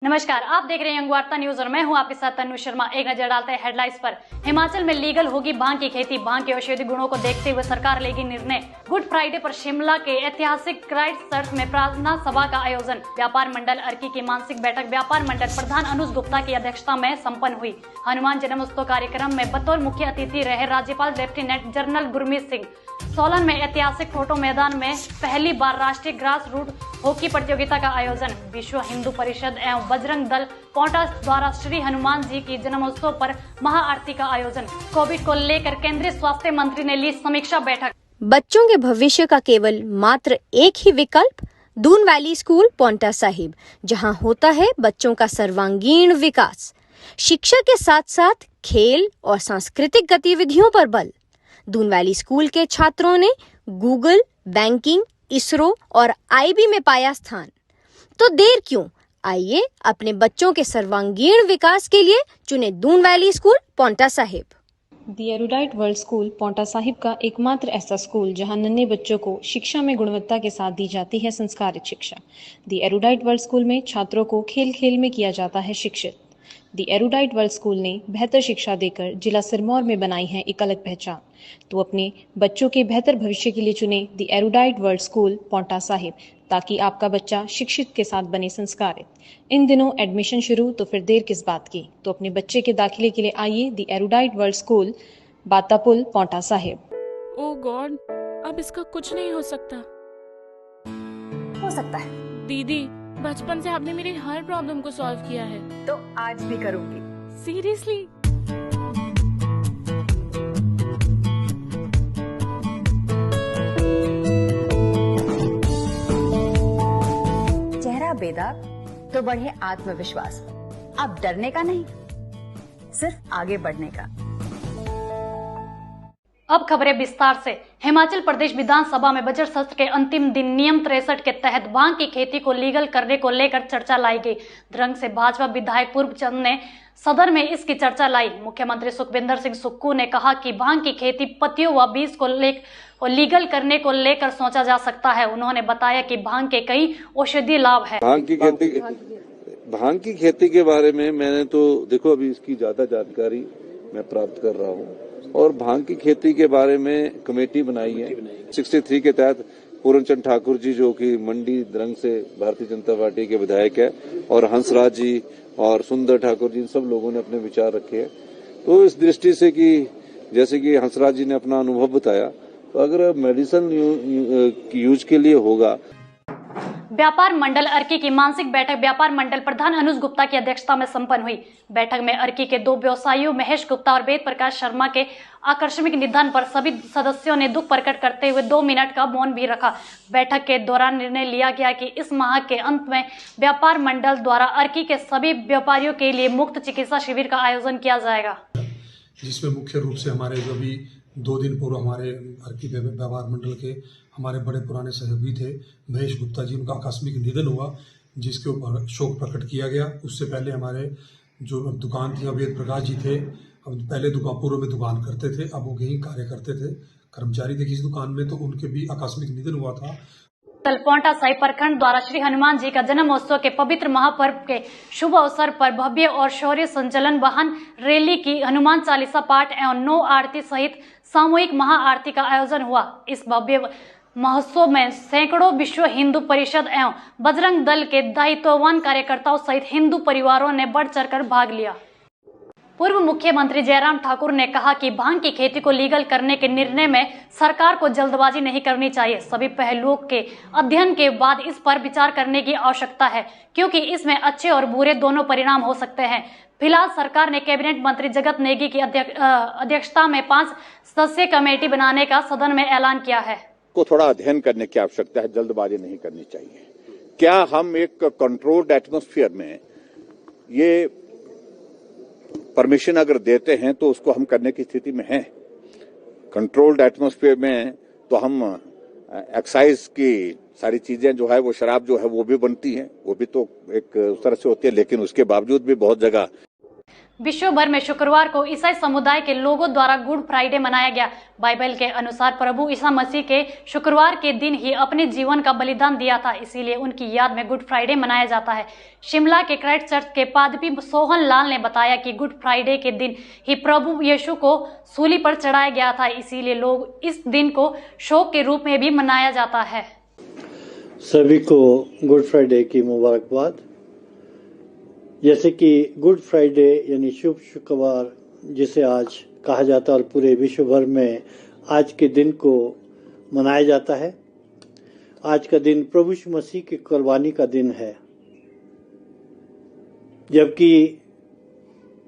नमस्कार, आप देख रहे हैं यंग वार्ता न्यूज और मैं हूं आपके साथ तन्वी शर्मा। एक नजर डालते हैं हेडलाइंस पर। हिमाचल में लीगल होगी भांग की खेती। भांग के औषधि गुणों को देखते हुए सरकार लेगी निर्णय। गुड फ्राइडे पर शिमला के ऐतिहासिक क्राइस्ट चर्च में प्रार्थना सभा का आयोजन। व्यापार मंडल अर्की की मानसिक बैठक व्यापार मंडल प्रधान अनुज गुप्ता की अध्यक्षता में संपन्न हुई। हनुमान जन्मोत्सव कार्यक्रम में बतौर मुख्य अतिथि रहे राज्यपाल लेफ्टिनेंट जनरल गुरमीत सिंह। सोलन में ऐतिहासिक फोटो मैदान में पहली बार राष्ट्रीय ग्रास रूट हॉकी प्रतियोगिता का आयोजन। विश्व हिंदू परिषद एवं बजरंग दल पोंटा द्वारा श्री हनुमान जी की जन्मोत्सव पर महाआरती का आयोजन। कोविड को लेकर केंद्रीय स्वास्थ्य मंत्री ने ली समीक्षा बैठक। बच्चों के भविष्य का केवल मात्र एक ही विकल्प, दून वैली स्कूल पोंटा साहिब, जहां होता है बच्चों का सर्वांगीण विकास। शिक्षा के साथ साथ खेल और सांस्कृतिक गतिविधियों पर बल। दून वैली स्कूल के छात्रों ने गूगल, बैंकिंग, इसरो और आईबी में पाया स्थान। तो देर क्यों, आइए अपने बच्चों के सर्वांगीण विकास के लिए चुने Doon valley school Paonta Sahib. The erudite world school Paonta Sahib का एकमात्र ऐसा स्कूल जहां नन्हे बच्चों को शिक्षा में गुणवत्ता के साथ दी जाती है संस्कारित शिक्षा। दी एरुडाइट वर्ल्ड स्कूल में छात्रों को खेल खेल में किया जाता है शिक्षित। दी एरुडाइट वर्ल्ड स्कूल ने बेहतर शिक्षा देकर जिला सिरमौर में बनाई है एक अलग पहचान। तो अपने बच्चों के बेहतर भविष्य के लिए चुने the erudite world school Paonta Sahib, ताकि आपका बच्चा शिक्षित के साथ बने संस्कारित। इन दिनों एडमिशन शुरू, तो फिर देर किस बात की। तो अपने बच्चे के दाखिले के लिए आइए the erudite world school, Batapul, Paonta Sahib. Oh god, अब इसका कुछ नहीं हो सकता। हो सकता है दीदी, बचपन से आपने मेरी हर प्रॉब्लम को सॉल्व किया है, तो आज भी करूंगी। सीरियसली। चेहरा बेदाग तो बढ़े आत्मविश्वास। अब डरने का नहीं, सिर्फ आगे बढ़ने का। अब खबरें विस्तार से। हिमाचल प्रदेश विधानसभा में बजट सत्र के अंतिम दिन नियम 63 के तहत भांग की खेती को लीगल करने को लेकर चर्चा लाई गई। द्रंग से भाजपा विधायक पूर्व चंद ने सदन में इसकी चर्चा लाई। मुख्यमंत्री सुखविंदर सिंह सुक्खू ने कहा कि भांग की खेती पत्तियों व बीज को लीगल करने को लेकर सोचा जा सकता है। उन्होंने बताया कि भांग के कई औषधीय लाभ है। भांग की खेती के बारे में मैंने तो देखो अभी इसकी ज्यादा जानकारी मैं प्राप्त कर रहा हूँ, और भांग की खेती के बारे में कमेटी बनाई है 63 के तहत। पूर्णचंद ठाकुर जी जो कि मंडी द्रंग से भारतीय जनता पार्टी के विधायक है, और हंसराज जी और सुंदर ठाकुर जी, इन सब लोगों ने अपने विचार रखे हैं। तो इस दृष्टि से कि जैसे कि हंसराज जी ने अपना अनुभव बताया, तो अगर मेडिसिन यूज के लिए होगा। व्यापार मंडल अर्की की मानसिक बैठक व्यापार मंडल प्रधान अनुज गुप्ता की अध्यक्षता में संपन्न हुई। बैठक में अर्की के दो व्यवसायियों महेश गुप्ता और वेद प्रकाश शर्मा के आकस्मिक निधन पर सभी सदस्यों ने दुख प्रकट करते हुए 2 मिनट का मौन भी रखा। बैठक के दौरान निर्णय लिया गया कि इस माह के अंत में व्यापार मंडल द्वारा अर्की के सभी व्यापारियों के लिए मुफ्त चिकित्सा शिविर का आयोजन किया जाएगा, जिसमें मुख्य रूप से हमारे जो भी 2 दिन पूर्व हमारे अर्की व्यापार मंडल के हमारे बड़े पुराने सहयोगी थे महेश गुप्ता जी, उनका आकस्मिक निधन हुआ, जिसके ऊपर शोक प्रकट किया गया। उससे पहले हमारे जो दुकान थी, वेद प्रकाश जी थे, अब पहले पूर्व में दुकान करते थे, अब वो यहीं कार्य करते थे, कर्मचारी थे किसी दुकान में, तो उनके भी आकस्मिक निधन हुआ था। कल पोंटा साहिब प्रखंड द्वारा श्री हनुमान जी का जन्मोत्सव के पवित्र महापर्व के शुभ अवसर पर भव्य और शौर्य संचलन, वाहन रैली की, हनुमान चालीसा पाठ एवं 9 आरती सहित सामूहिक महाआरती का आयोजन हुआ। इस भव्य महोत्सव में सैकड़ों विश्व हिंदू परिषद एवं बजरंग दल के दायित्ववान कार्यकर्ताओं सहित हिंदू परिवारों ने बढ़ चढ़कर भाग लिया। पूर्व मुख्यमंत्री जयराम ठाकुर ने कहा कि भांग की खेती को लीगल करने के निर्णय में सरकार को जल्दबाजी नहीं करनी चाहिए। सभी पहलुओं के अध्ययन के बाद इस पर विचार करने की आवश्यकता है, क्योंकि इसमें अच्छे और बुरे दोनों परिणाम हो सकते हैं। फिलहाल सरकार ने कैबिनेट मंत्री जगत नेगी की अध्यक्षता में 5 सदस्यीय कमेटी बनाने का सदन में ऐलान किया है। को थोड़ा अध्ययन करने की आवश्यकता है, जल्दबाजी नहीं करनी चाहिए। क्या हम एक कंट्रोल्ड एटमॉस्फेयर में ये परमिशन अगर देते हैं तो उसको हम करने की स्थिति में हैं? कंट्रोल्ड एटमॉस्फेयर में तो हम एक्साइज की सारी चीजें जो है, वो शराब जो है वो भी बनती हैं, वो भी तो एक उस तरह से होती है, लेकिन उसके बावजूद भी बहुत जगह विश्व भर में शुक्रवार को ईसाई समुदाय के लोगों द्वारा गुड फ्राइडे मनाया गया। बाइबल के अनुसार प्रभु ईसा मसीह के शुक्रवार के दिन ही अपने जीवन का बलिदान दिया था, इसीलिए उनकी याद में गुड फ्राइडे मनाया जाता है। शिमला के क्राइस्ट चर्च के पादरी सोहन लाल ने बताया कि गुड फ्राइडे के दिन ही प्रभु यीशु को सूली पर चढ़ाया गया था, इसीलिए लोग इस दिन को शोक के रूप में भी मनाया जाता है। सभी को गुड फ्राइडे की मुबारकबाद। जैसे कि गुड फ्राइडे यानी शुभ शुक्रवार जिसे आज कहा जाता है और पूरे विश्व भर में आज के दिन को मनाया जाता है। आज का दिन प्रभु यीशु मसीह की कुर्बानी का दिन है, जबकि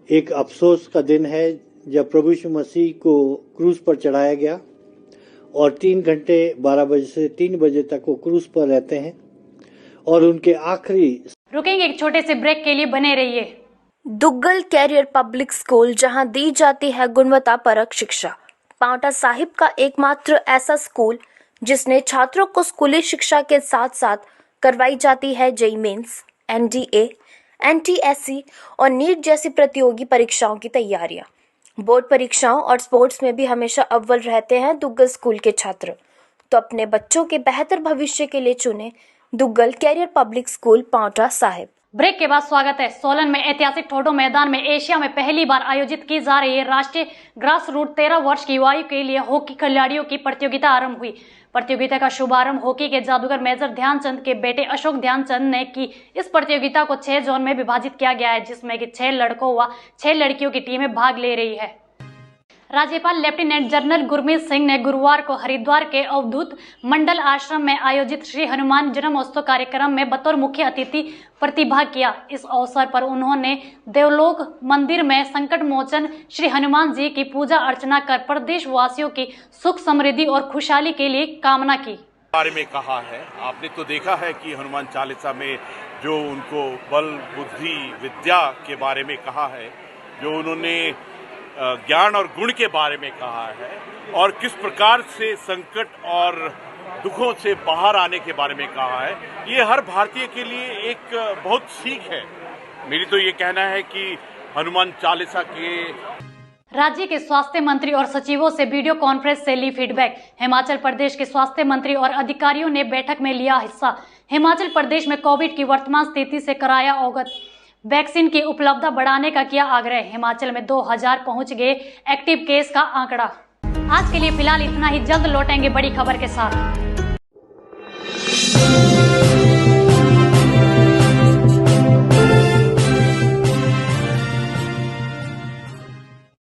एक अफसोस का दिन है जब प्रभु यीशु मसीह को क्रूस पर चढ़ाया गया और 3 घंटे 12 बजे से 3 बजे तक वो क्रूस पर रहते हैं और उनके आखिरी। रुकेंगे एक छोटे से ब्रेक के लिए, बने रहिए। दुग्गल कैरियर पब्लिक स्कूल, जहां दी जाती है गुणवत्ता परक शिक्षा। पांवटा साहिब का एकमात्र ऐसा स्कूल जिसने छात्रों को स्कूली शिक्षा के साथ साथ करवाई जाती है जेईई मेंस, एनडीए, एनटीएससी और नीट जैसी प्रतियोगी परीक्षाओं की तैयारियां। बोर्ड परीक्षाओं और स्पोर्ट्स में भी हमेशा अव्वल रहते हैं दुग्गल स्कूल के छात्र। तो अपने बच्चों के बेहतर भविष्य के लिए चुने Duggal career public school Paonta Sahib. Break के बाद स्वागत है। सोलन में ऐतिहासिक ठोडो मैदान में एशिया में पहली बार आयोजित की जा रही है राष्ट्रीय ग्रास रूट 13 वर्ष की आयु के लिए हॉकी खिलाड़ियों की प्रतियोगिता आरंभ हुई। प्रतियोगिता का शुभारंभ हॉकी के जादूगर मेजर ध्यानचंद के बेटे अशोक ध्यानचंद ने की। इस प्रतियोगिता को 6 जोन में विभाजित किया गया है, जिसमें कि 6 लड़कों व 6 लड़कियों की टीमें भाग ले रही है। राज्यपाल लेफ्टिनेंट जनरल गुरमीत सिंह ने गुरुवार को हरिद्वार के अवधूत मंडल आश्रम में आयोजित श्री हनुमान जन्मोत्सव कार्यक्रम में बतौर मुख्य अतिथि प्रतिभाग किया। इस अवसर पर उन्होंने देवलोक मंदिर में संकट मोचन श्री हनुमान जी की पूजा अर्चना कर प्रदेश वासियों की सुख समृद्धि और खुशहाली के लिए कामना की। बारे में कहा है, आपने तो देखा है कि हनुमान चालीसा में जो उनको बल बुद्धि विद्या के बारे में कहा है, जो उन्होंने ज्ञान और गुण के बारे में कहा है और किस प्रकार से संकट और दुखों से बाहर आने के बारे में कहा है, ये हर भारतीय के लिए एक बहुत सीख है। मेरी तो ये कहना है कि हनुमान चालीसा के राज्य के स्वास्थ्य मंत्री और सचिवों से वीडियो कॉन्फ्रेंस से ली फीडबैक। हिमाचल प्रदेश के स्वास्थ्य मंत्री और अधिकारियों ने बैठक में लिया हिस्सा। हिमाचल प्रदेश में कोविड की वर्तमान स्थिति से कराया अवगत। वैक्सीन की उपलब्धता बढ़ाने का किया आग्रह। हिमाचल में 2000 पहुंच गए एक्टिव केस का आंकड़ा। आज के लिए फिलहाल इतना ही, जल्द लौटेंगे बड़ी खबर के साथ।